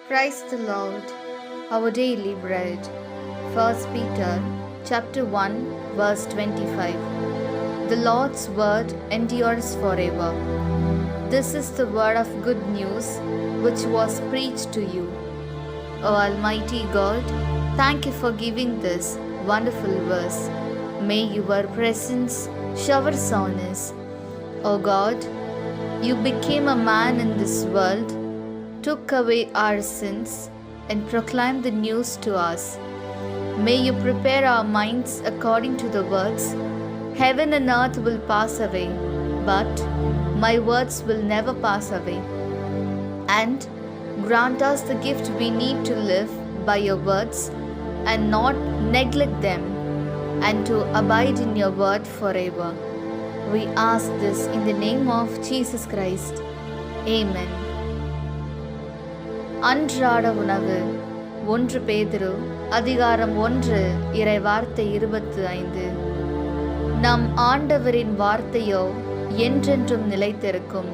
Praise the Lord. Our daily bread. 1 Peter chapter 1 verse 25. The Lord's word endures forever. This is the word of good news which was preached to you. O Almighty God, thank you for giving this wonderful verse. May your presence showers on us. O God, you became a man in this world, took away our sins, and proclaimed the news to us. May you prepare our minds according to the words, heaven and earth will pass away, but my words will never pass away. And grant us the gift we need to live by your words and not neglect them, and to abide in your word forever. We ask this in the name of Jesus Christ. Amen. அன்றாட உணவு 1 பேதுரு அதிகாரம் 1 இறை வார்த்தை 25. நம் ஆண்டவரின் வார்த்தையோ என்றென்றும் நிலைத்திருக்கும்.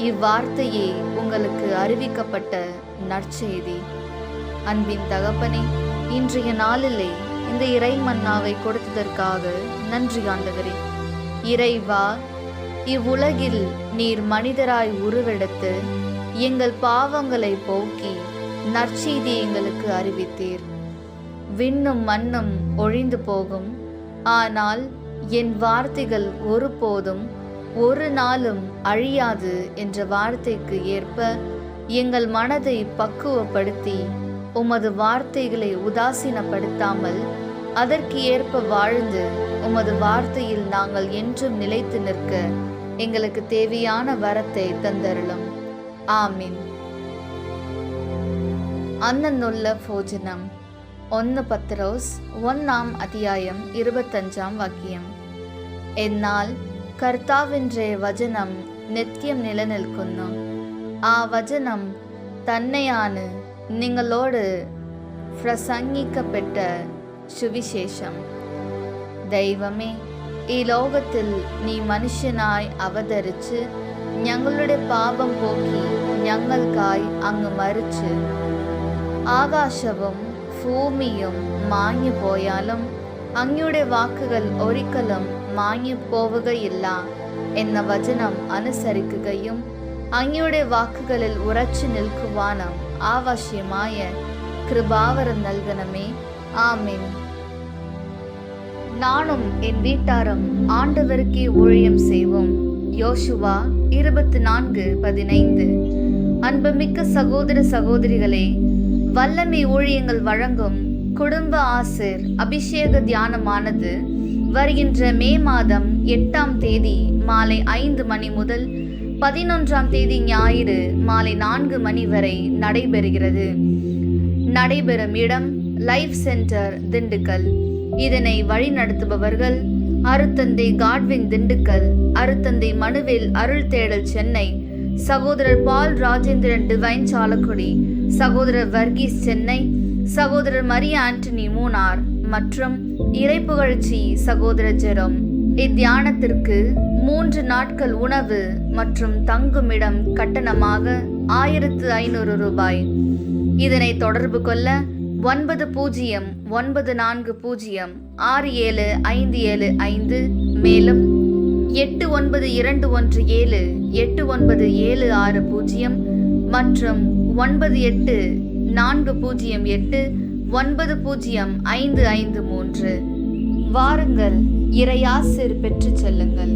இவ்வார்த்தையே உங்களுக்கு அறிவிக்கப்பட்ட நற்செய்தி. அன்பின் தகப்பனே, இன்றைய நாளிலே இந்த இறை மன்னாவை கொடுத்ததற்காக நன்றி ஆண்டவரே. இறைவா, இவ்வுலகில் நீர் மனிதராய் உருவெடுத்து எங்கள் பாவங்களை போக்கி நற்செய்தி எங்களுக்கு அறிவித்தீர். விண்ணும் மண்ணும் ஒழிந்து போகும், ஆனால் என் வார்த்தைகள் ஒருபோதும் ஒரு நாளும் அழியாது என்ற வார்த்தைக்கு ஏற்ப எங்கள் மனதை பக்குவப்படுத்தி உமது வார்த்தைகளை உதாசீனப்படுத்தாமல் அதற்கு ஏற்ப வாழ்ந்து உமது வார்த்தையில் நாங்கள் என்றும் நிலைத்து நிற்க எங்களுக்கு தேவையான வரத்தை தந்தருளும். ஆமீன். അന്നുള്ള ഭോജനം 1 പത്രോസ് 1 അധ്യായം 25 വാക്യം. എന്നാൽ കർത്താവിൻ്റെ വചനം നിത്യം നിലനിൽക്കുന്നു. ആ വചനം തന്നെയാണ് നിങ്ങളോട് പ്രസംഗിക്കപ്പെട്ട സുവിശേഷം. ദൈവമേ, ഈ ലോകത്തിൽ നീ മനുഷ്യനായി അവതരിച്ച് ഞങ്ങളുടെ പാപം പോക്കി ഞങ്ങൾക്കായി അങ്ങ് മരിച്ച്. ആകാശവും ഭൂമിയും മാഞ്ഞു പോയാലും അങ്ങയുടെ വാക്കുകൾ ഒരിക്കലും മാഞ്ഞു പോവുകയില്ല എന്ന വചനം അനുസരിക്കുകയും അങ്ങയുടെ വാക്കുകളിൽ ഉറച്ചു നിൽക്കുവാനും ആവശ്യമായ കൃപാവരം നൽകണമേ. ആമീൻ. நானும் என் வீட்டாரும் ஆண்டவருக்கே ஊழியம் செய்வோம். யோசுவா 24:15. அன்புமிக்க சகோதர சகோதரிகளே, வல்லமை ஊழியங்கள் வழங்கும் குடும்ப ஆசிர் அபிஷேக தியானமானது வருகின்ற மே மாதம் 8ஆம் தேதி மாலை 5 மணி முதல் 11ஆம் தேதி ஞாயிறு மாலை 4 மணி வரை நடைபெறுகிறது. நடைபெறும் இடம் லைஃப் சென்டர் திண்டுக்கல். இதனை வழிநடத்துபவர்கள் அருத்தந்தை காட்வின் திண்டுக்கல், அருத்தந்தை மனுவேல் அருள் தேடல் சென்னை, சகோதரர் பால் ராஜேந்திரன் டிவைன் சாலக்குடி, சகோதரர் வர்கீஸ் சென்னை, சகோதரர் மரியா ஆண்டனி மூனார் மற்றும் இறைப்புகழ்ச்சி சகோதரர் ஜெரோம். இத்தியானத்திற்கு 3 நாட்கள் உணவு மற்றும் தங்குமிடம் கட்டணமாக 1500 ரூபாய். இதனை தொடர்பு கொள்ள 9094067575 மேலும் 8921789760 மற்றும் 9840890553. வாருங்கள், இறையாசிர் பெற்று செல்லுங்கள்.